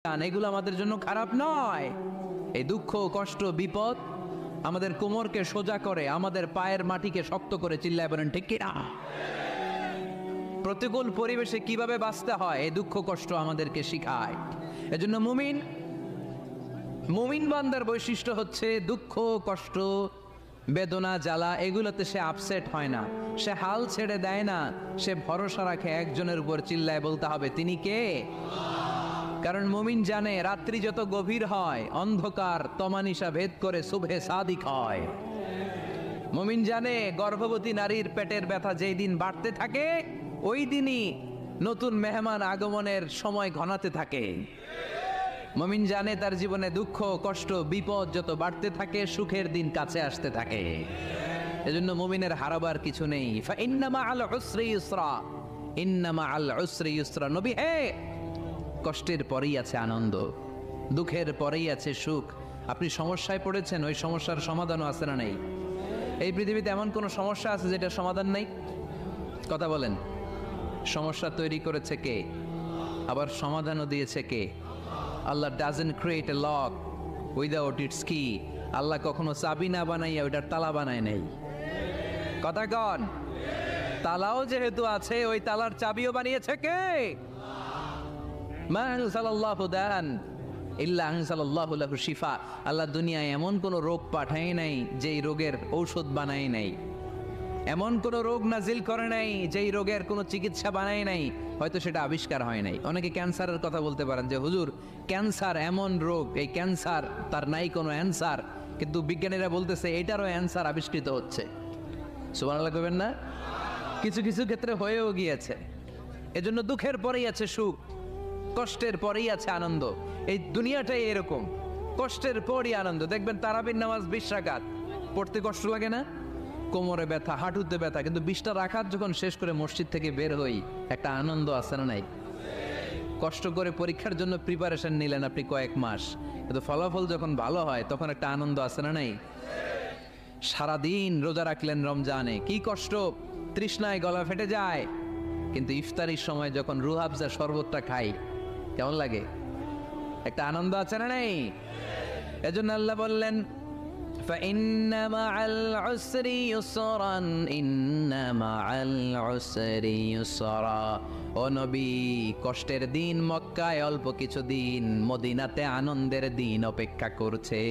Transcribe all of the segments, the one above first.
এগুলো আমাদের জন্য খারাপ নয়। এই দুঃখ কষ্ট বিপদ আমাদের কোমরকে সোজা করে, আমাদের পায়ের মাটিকে শক্ত করে, চিল্লায় বলেন ঠিক কিনা? প্রতিকূল পরিবেশে কিভাবে বাঁচতে হয় এই দুঃখ কষ্ট আমাদেরকে শিখায়। এজন্য মুমিন বান্দার বৈশিষ্ট্য হচ্ছে দুঃখ কষ্ট বেদনা জ্বালা এগুলোতে সে আপসেট হয় না, সে হাল ছেড়ে দেয় না, সে ভরসা রাখে একজনের উপর, চিল্লায় বলতে হবে তিনি কে? কারণ মুমিন জানে রাত্রি যত গভীর হয় অন্ধকার তমানিসা ভেদ করে সুবহে সাদিক হয়। মুমিন জানে গর্ভবতী নারীর পেটের ব্যথা যেই দিন বাড়তে থাকে ওই দিনই নতুন মেহমান আগমনের সময় ঘনাতে থাকে। মুমিন জানে তার জীবনে দুঃখ কষ্ট বিপদ যত বাড়তে থাকে সুখের দিন কাছে আসতে থাকে। এজন্য মুমিনের হারাবার কিছু নেই। ফা ইন্না মাআল উসরি ইউসরা, ইন্না মাআল উসরি ইউসরা। নবী হে, কষ্টের পরেই আছে আনন্দ, দুঃখের পরেই আছে সুখ। আপনি সমস্যায় পড়েছেন, ওই সমস্যার সমাধানও আছে না নেই? এই পৃথিবীতে এমন কোন সমস্যা আছে যেটার সমাধান নেই? কথা বলেন। সমস্যা তৈরি করেছে কে? আবার সমাধানও দিয়েছে কে? Allah doesn't create a lock without its key. আল্লাহ কখনো চাবি না বানাইয়া ওইটার তালা বানায় নেই। কথা কন। তালাও যেহেতু আছে ওই তালার চাবিও বানিয়েছে কে? আল্লাহ দুনিয়ায় এমন কোন রোগ পাঠায় নাই যেই রোগের ঔষধ বানায় নাই, এমন কোন রোগ নাজিল করে নাই যেই রোগের কোনো চিকিৎসা বানায় নাই, হয়তো সেটা আবিষ্কার হয় নাই। অনেকে ক্যান্সারের কথা বলতে পারেন যে হুজুর ক্যান্সার এমন রোগ, এই ক্যান্সার তার নাই কোনো অ্যান্সার, কিন্তু বিজ্ঞানীরা বলতেছে এটারও অ্যান্সার আবিষ্কৃত হচ্ছে। সুবহানাল্লাহ কইবেন না? কিছু কিছু ক্ষেত্রে হয়েও গিয়েছে। এজন্য দুঃখের পরেই আছে সুখ, কষ্টের পরেই আছে আনন্দ। এই দুনিয়াটাই এরকম, কষ্টের পরই আনন্দ। দেখবেন তারাবির নামাজ 20 রাকাত পড়তে কষ্ট লাগে না? কোমরে ব্যথা, হাঁটুতে ব্যথা, কিন্তু 20টা রাকাত যখন শেষ করে মসজিদ থেকে বের হই একটা আনন্দ আছে না নাই? কষ্ট করে পরীক্ষার জন্য প্রিপারেশন নিলেন আপনি কয়েক মাস, কিন্তু ফলাফল যখন ভালো হয় তখন একটা আনন্দ আছে না নাই? সারাদিন রোজা রাখলেন রমজানে, কি কষ্ট, তৃষ্ণায় গলা ফেটে যায়, কিন্তু ইফতারির সময় যখন রুহ আফজা শরবতটা খাই কেমন লাগে? একটা আনন্দ আছে না নাই? এজন্য আল্লাহ বললেন فَإِنَّ مَعَ الْعُسْرِ يُسْرًا إِنَّ مَعَ الْعُسْرِ يُسْرًا। ও নবী, কষ্টের দিন মক্কায় অল্প কিছু দিন, মদিনাতে আনন্দের দিন অপেক্ষা করছে।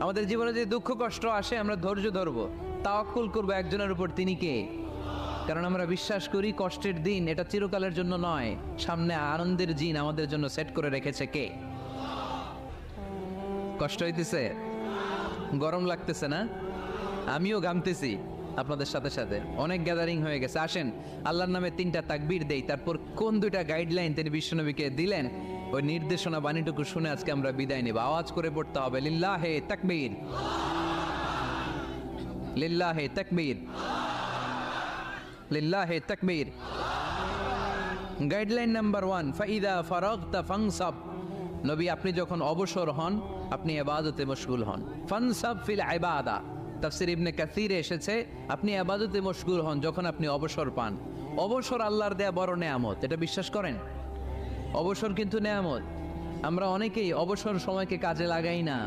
আমাদের জীবনে যে দুঃখ কষ্ট আসে আমরা ধৈর্য ধরবো, তাওয়াক্কুল করবো একজনের উপর, তিনি কে? কারণ আমরা বিশ্বাস করি কষ্টের দিন এটা চিরকালের জন্য নয়, সামনে আনন্দের দিন আমাদের জন্য সেট করে রেখেছে কে? কষ্ট হইতেছে, গরম লাগতেছে না? আমিও ঘামতেছি আপনাদের সাথে সাথে। অনেক গ্যাদারিং হয়ে গেছে। আসেন আল্লাহর নামে 3টা তাকবীর দেই, তারপর কোন 2টা গাইডলাইন তিনি বিশ্বনবীকে দিলেন ওই নির্দেশনা বাণীটুকু শুনে আজকে আমরা বিদায় নেব। আওয়াজ করে পড়তে হবে লিল্লাহে তাকবীর, লিল্লাহে তাকবীর, লিল্লাহে তাকবীর। গাইডলাইন নাম্বার 1, ফাইদা ফারাগতা ফানসাব। নবী আপনি যখন অবসর হন আপনি ইবাদতে মশগুল হন। ফানসাব ফিল ইবাদা, তাফসীর ইবনে কাসিরে এসেছে আপনি ইবাদতে মশগুল হন যখন আপনি অবসর পান। অবসর আল্লাহর দেয়া বড় নেয়ামত, এটা বিশ্বাস করেন? অবসর কিন্তু নেয়ামত। আমরা অনেকেই অবসর সময়কে কাজে লাগাই না,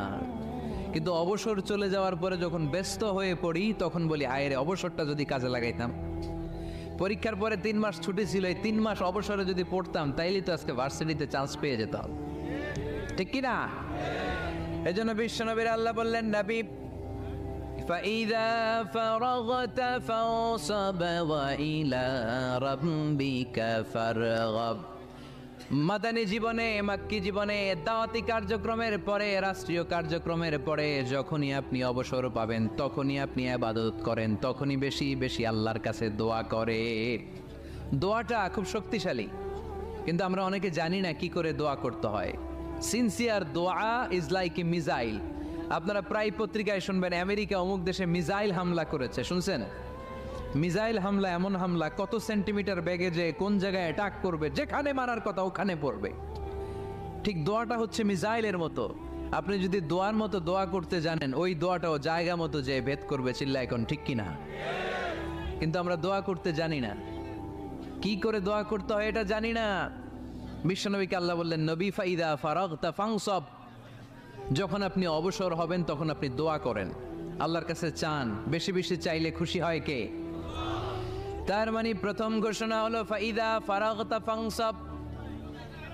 কিন্তু অবসর চলে যাওয়ার পরে যখন ব্যস্ত হয়ে পড়ি তখন বলি হায় রে, অবসরটা যদি কাজে লাগাইতাম। পরীক্ষার পরে 3 মাস ছুটি ছিল, এই 3 মাস অবসরে যদি পড়তাম তাইলে তো আজকে ভার্সিটিতে চান্স পেয়ে যেতাম, ঠিক কি না? এজন্য বিশ্বনবীর আল্লাহ বললেন নবী ফাইদা ফারাগতা ফানসাব ওয়া ইলা রাব্বিকা ফারগাব। মাদানী জীবনে, মাক্কি জীবনে, দাওয়াতি কার্যক্রমের পরে, রাষ্ট্রীয় কার্যক্রমের পরে যখনই আপনি অবসর পাবেন তখনই আপনি ইবাদত করেন, তখনই বেশি বেশি আল্লাহর কাছে দোয়া করে। দোয়াটা খুব শক্তিশালী, কিন্তু আমরা অনেকে জানি না কি করে দোয়া করতে হয়। সিনসিয়ার দোয়া ইজ লাইক এ মিসাইল। আপনারা প্রায় পত্রিকায় শুনবেন আমেরিকা অমুক দেশে মিসাইল হামলা করেছে, শুনছেন? মিসাইল হামলা এমন হামলা কত সেন্টিমিটার বেগে যে কোন জায়গায় অ্যাটাক করবে, যেখানে মারার কথা ওখানে পড়বে। ঠিক দোয়াটা হচ্ছে মিসাইলের মতো। আপনি যদি দোয়ার মতো দোয়া করতে জানেন ওই দোয়াটাও জায়গা মতো যে ভেদ করবে, চিল্লা এখন ঠিক কিনা? কিন্তু আমরা দোয়া করতে জানি না, কি করে দোয়া করতে হয় এটা জানি না। বিশ্বনবীকে আল্লাহ বললেন, নবী ফাইদা ফারাগতা ফানসাব, যখন আপনি অবসর হবেন তখন আপনি দোয়া করেন, আল্লাহর কাছে চান। বেশি বেশি চাইলে খুশি হয় কে? তার মানে প্রথম ঘোষণা হলো ফাইদা ফারাগতা ফানসাব,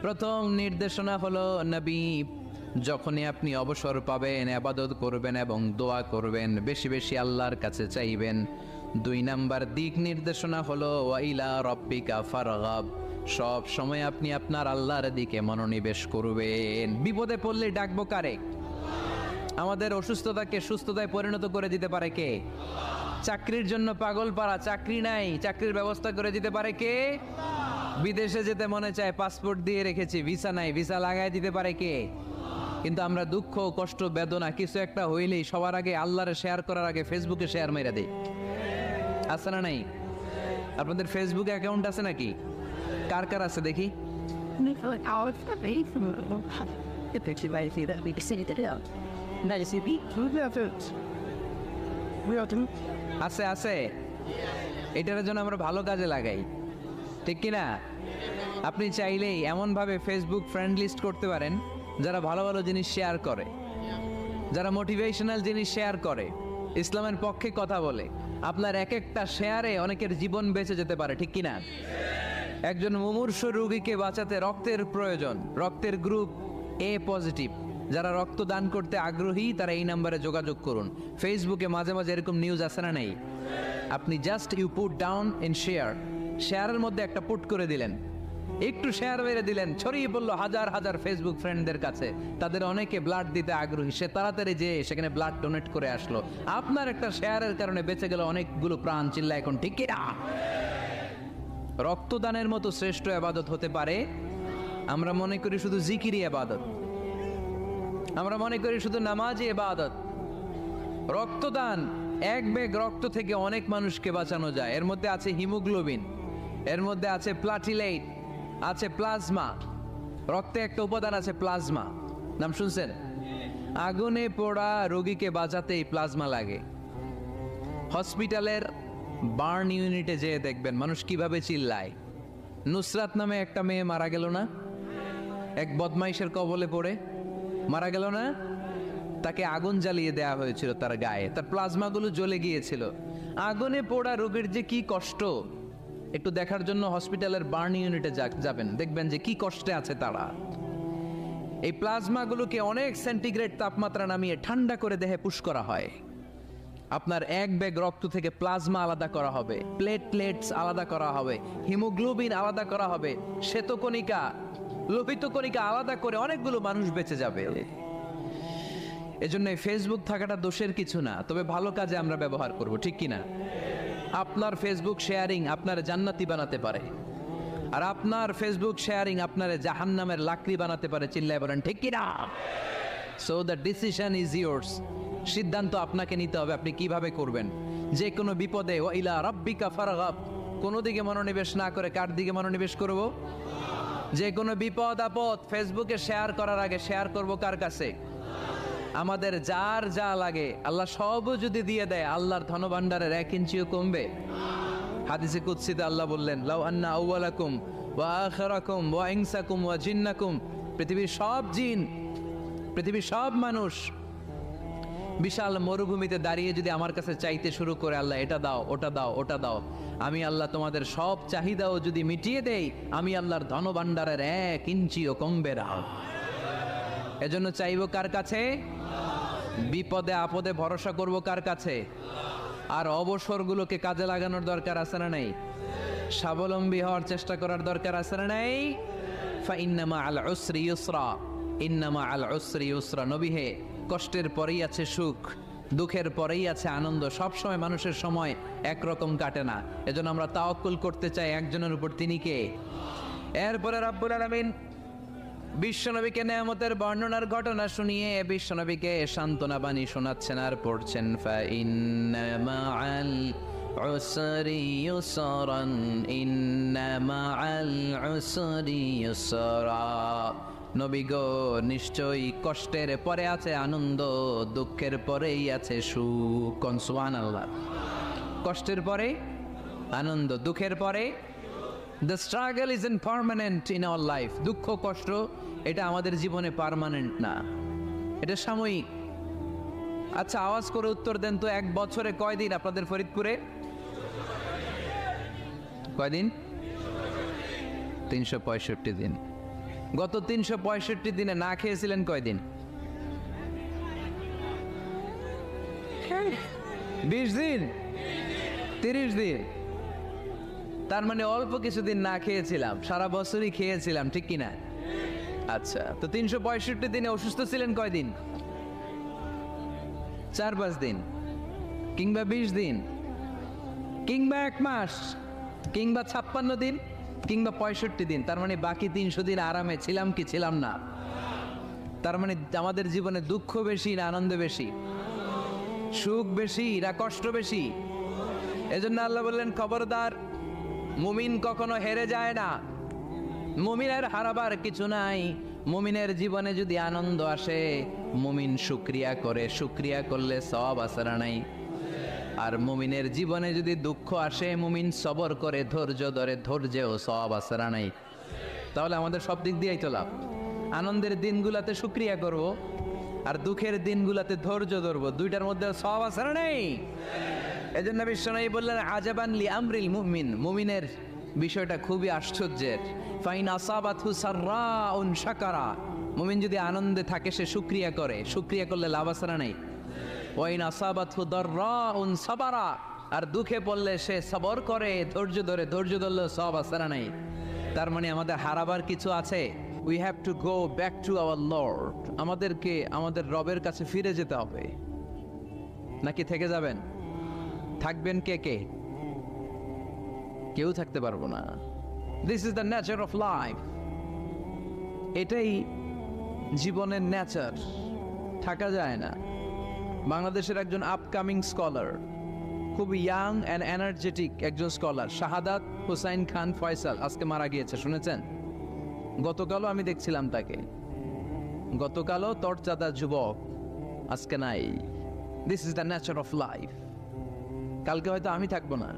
প্রথম নির্দেশনা হলো নবী যখনই আপনি অবসর পাবেন ইবাদত করবেন এবং দোয়া করবেন, বেশি বেশি আল্লাহর কাছে চাইবেন। 2 নাম্বার দিক নির্দেশনা হলো ওয়াইলা রব্বিকা ফারগাব, সব সময় আপনি আপনার আল্লাহর দিকে মনোনিবেশ করবেন। বিপদে পড়লে ডাকবো কারে? আমাদের অসুস্থতাকে সুস্থতায় পরিণত করে দিতে পারে কে? চাকরির জন্য পাগল পারা, চাকরি নাই, চাকরির ব্যবস্থা করে দিতে পারে কে? বিদেশে যেতে মনে চায়, পাসপোর্ট দিয়ে রেখেছি, ভিসা নাই, ভিসা লাগাই দিতে পারে কে? কিন্তু আমরা দুঃখ কষ্ট বেদনা কিছু একটা হইলেই সবার আগে আল্লাহরে শেয়ার করার আগে ফেসবুকে শেয়ার মেরে দেই। আছে না নাই? আপনাদের ফেসবুক অ্যাকাউন্ট আছে নাকি? কার কার আছে দেখি? আছে আছে, এটার জন্য আমরা ভালো কাজে লাগাই, ঠিক কিনা? আপনি চাইলেই এমনভাবে ফেসবুক ফ্রেন্ড লিস্ট করতে পারেন যারা ভালো ভালো জিনিস শেয়ার করে, যারা মোটিভেশনাল জিনিস শেয়ার করে, ইসলামের পক্ষে কথা বলে। আপনার এক একটা শেয়ারে অনেকের জীবন বেঁচে যেতে পারে, ঠিক কিনা? একজন মুমূর্ষ রোগীকে বাঁচাতে রক্তের প্রয়োজন, রক্তের গ্রুপ এ পজিটিভ, যারা রক্ত দান করতে আগ্রহী তারা এই নাম্বারে যোগাযোগ করুন। ফেসবুকে মাঝে মাঝে এরকম নিউজ আসে না নাই? আপনি just you put down in share, শেয়ারের মধ্যে একটা পুট করে দিলেন, একটু শেয়ার মেরে দিলেন, ছড়িয়ে পড়লো হাজার হাজার ফেসবুক ফ্রেন্ডদের কাছে। তাদের অনেকে ব্লাড দিতে আগ্রহী, সে তাড়াতাড়ি যে সেখানে ব্লাড ডোনেট করে আসলো। আপনার একটা শেয়ারের কারণে বেঁচে গেল অনেকগুলো প্রাণ। চিল্লা এখন, ঠিক কিনা? রক্তদানের মতো শ্রেষ্ঠ ইবাদত হতে পারে? আমরা মনে করি শুধু জিকিরি ইবাদত, আমরা মনে করি শুধু নামাজি ইবাদত। রক্তদান, এক ব্যাগ রক্ত থেকে অনেক মানুষকে বাঁচানো যায়। এর মধ্যে আছে হিমোগ্লোবিন, এর মধ্যে আছে প্লাটিলেট, আছে প্লাজমা। রক্তে একটা উপাদান আছে প্লাজমা, নাম শুনছেন? আগুনে পোড়া রোগীকে বাঁচাতে এই প্লাজমা লাগে। হসপিটালের বার্ন ইউনিটে যেয়ে দেখবেন মানুষ কিভাবে চিল্লায়। নুসরাত নামে একটা মেয়ে মারা গেল না, এক বদমাইশের কবলে পড়ে মারা গেল না? তাকে আগুন জ্বালিয়ে দেয়া হয়েছিল তার গায়ে, তার প্লাজমাগুলো জ্বলে গিয়েছিল। আগুনে পোড়া রোগীর যে কি কষ্ট, একটু দেখার জন্য হসপিটালের বার্ন ইউনিটে যাবেন, দেখবেন যে কি কষ্টে আছে তারা। এই প্লাজমাগুলোকে অনেক সেন্টিগ্রেড তাপমাত্রা নামিয়ে ঠান্ডা করে দেহে পুশ করা হয়। আপনার এক ব্যাগ রক্ত থেকে প্লাজমা আলাদা করা হবে, প্লেটলেটস আলাদা করা হবে, হিমোগ্লোবিন আলাদা করা হবে, শ্বেতকণিকা, লোহিত কণিকা আলাদা করে অনেকগুলো মানুষ বেঁচে যাবে। এজন্য ফেসবুক থাকাটা দোষের কিছু না, তবে ভালো কাজে আমরা ব্যবহার করব, ঠিক কিনা? আপনার ফেসবুক শেয়ারিং আপনার জান্নাতি বানাতে পারে, আর আপনার ফেসবুক শেয়ারিং আপনার জাহান্নামের লাকড়ি বানাতে পারে। চিল্লায় বলেন, ঠিক কিনা? So the decision is yours, সিদ্ধান্ত আপনাকে নিতে হবে আপনি কিভাবে করবেন। যে কোনো বিপদে ওয়াইলা রাব্বিকা ফারগাব, কোনো দিকে মনোনিবেশ না করে কার দিকে মনোনিবেশ করব? যে কোনো বিপদ আপদ ফেসবুকে শেয়ার করার আগে শেয়ার করব কার কাছে? আমাদের যার যা লাগে আল্লাহ সবও যদি দিয়ে দেয়, আল্লাহর ধনভাণ্ডারের 1 ইঞ্চিও কমবে? হাদিসে কুদসিতে আল্লাহ বললেন, লাউ আন্না আউওয়ালাকুম ওয়া আখিরাকুম ওয়া ইনসাকুম ওয়া জিন্নাকুম, পৃথিবীর সব জিন, পৃথিবীর সব মানুষ বিশাল মরুভূমিতে দাঁড়িয়ে যদি আমার কাছে চাইতে শুরু করে, আল্লাহ এটা দাও, ওটা দাও, ওটা দাও, আমি আল্লাহ তোমাদের সব চাহিদাও যদি মিটিয়ে দেই, আমি আল্লাহর ধনভাণ্ডারের 1 ইঞ্চিও কমবে না। এজন্য চাইবো কার কাছে? বিপদে আপদে ভরসা করব কার কাছে? আর অবসরগুলোকে কাজে লাগানোর দরকার আছে না নাই? স্বাবলম্বী হওয়ার চেষ্টা করার দরকার আছে না নাই? ফাইন্নামা আল উসরি ইউসরা, ইন্নামা আল উসরি ইউসরা। নবী হে, কষ্টের পরেই আছে সুখ, দুঃখের পরেই আছে আনন্দ। সব সময় মানুষের সময় একরকম কাটে না। এজন্য আমরা তাওয়াক্কুল করতে চাই একজনের উপর, তিনি কে? এরপরে রাব্বুল আলামিন বিশ্বনবীকে নেয়ামতের বর্ণনার ঘটনা শুনিয়ে বিশ্বনবীকে সান্ত্বনা বাণী শোনাচ্ছেন আর পড়ছেন, ফাইন্না মাআল উসরি ইউসরান, ইন্না মাআল উসরি ইউসরা। নবী গো, নিশ্চয়ই কষ্টের পরে আছে আনন্দ, দুঃখের পরেই আছে সুখ। কোন? সুবহানাল্লাহ। কষ্টের পরে আনন্দ, দুঃখের পরে the struggle is in permanent in our life. দুঃখ কষ্ট এটা আমাদের জীবনে পার্মানেন্ট না, এটা সাময়িক। আচ্ছা, আওয়াজ করে উত্তর দেন তো, এক বছরে কয়দিন আপনাদের ফরিদপুরে? কয়দিন? 365 দিন। গত 365 দিনে না খেয়েছিলেন কয়দিন? 20 দিন, 30 দিন। তার মানে অল্প কিছুদিন না খেয়েছিলাম, সারা বছরই খেয়েছিলাম, ঠিক কিনা? আচ্ছা, তো 365 দিনে অসুস্থ ছিলেন কয়দিন? 4-5 দিন, কিংবা 20 দিন, কিংবা 1 মাস, কিংবা 56 দিন, কিংবা 65 দিন। তার মানে বাকি 300 দিন আরামে ছিলাম কি ছিলাম না? তার মানে আমাদের জীবনে দুঃখ বেশি না আনন্দ বেশি? সুখ বেশি না কষ্ট বেশি? এজন্য আল্লাহ বললেন, খবরদার, মুমিন কখনো হেরে যায় না, মুমিনের হারাবার কিছু নাই। মুমিনের জীবনে যদি আনন্দ আসে, মুমিন শুকরিয়া করে, শুকরিয়া করলে সওয়াব আছে না নাই? আর মুমিনের জীবনে যদি দুঃখ আসে, মুমিন সবর করে, ধৈর্য ধরে, ধৈর্যেও সওয়াব আছে না নাই? তাহলে আমাদের সব দিক দিয়েই তো লাভ। আনন্দের দিনগুলাতে শুকরিয়া করব, আর দুঃখের দিনগুলাতে ধৈর্য ধরবো, দুইটার মধ্যে সওয়াব আছে না নেই? এজন্য বিশ্বনবী বললেন, আজাবান লি আমরিল মুমিন, মুমিনের বিষয়টা খুবই আশ্চর্যের। ফাইন আসাবাতহু সাররাউন শাকারা, মুমিন যদি আনন্দে থাকে সে শুকরিয়া করে, শুকরিয়া করলে লাভ আছে না নাই? ওয়াইন আসাবাতহু দাররাউন সাবারা, আর দুঃখে পড়লে সে সবর করে, ধৈর্য ধরে, ধৈর্য ধরলে সওয়াব আছে না নাই? তার মানে আমাদের হারাবার কিছু আছে। We have to go back to our Lord. আমাদেরকে আমাদের রবের কাছে ফিরে যেতে হবে। নাকি থেকে যাবেন? থাকবেন কে কে? কেউ থাকতে পারবো না। This is the nature of life. এটাই জীবনের নেচার, থাকা যায় না। বাংলাদেশের একজন আপকামিং স্কলার, খুব ইয়াং অ্যান্ড এনার্জেটিক একজন স্কলার, শাহাদাত হুসাইন খান ফয়সাল, আজকে মারা গিয়েছে, শুনেছেন? গতকালও আমি দেখছিলাম তাকে, গতকালও তরচাদা যুবক, আজকে নাই। This is the nature of life. কালকে হয়তো আমি থাকবো না,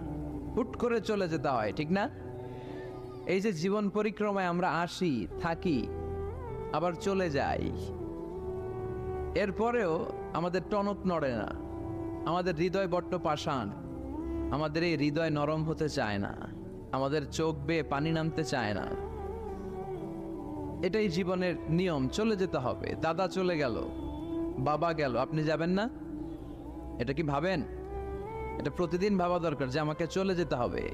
হুট করে চলে যেতে হয়, ঠিক না? এই যে জীবন পরিক্রমায় আমরা আসি, থাকি, আবার চলে যাই, এরপরেও আমাদের টনক নড়ে না, আমাদের হৃদয় বড্ড পাষাণ, আমাদের এই হৃদয় নরম হতে চায় না, আমাদের চোখ বেয়ে পানি নামতে চায় না। এটাই জীবনের নিয়ম, চলে যেতে হবে। দাদা চলে গেল, বাবা গেল, আপনি যাবেন না? এটা কি ভাবেন? এটা প্রতিদিন ভাবা দরকার যে আমাকে চলে যেতে হবে।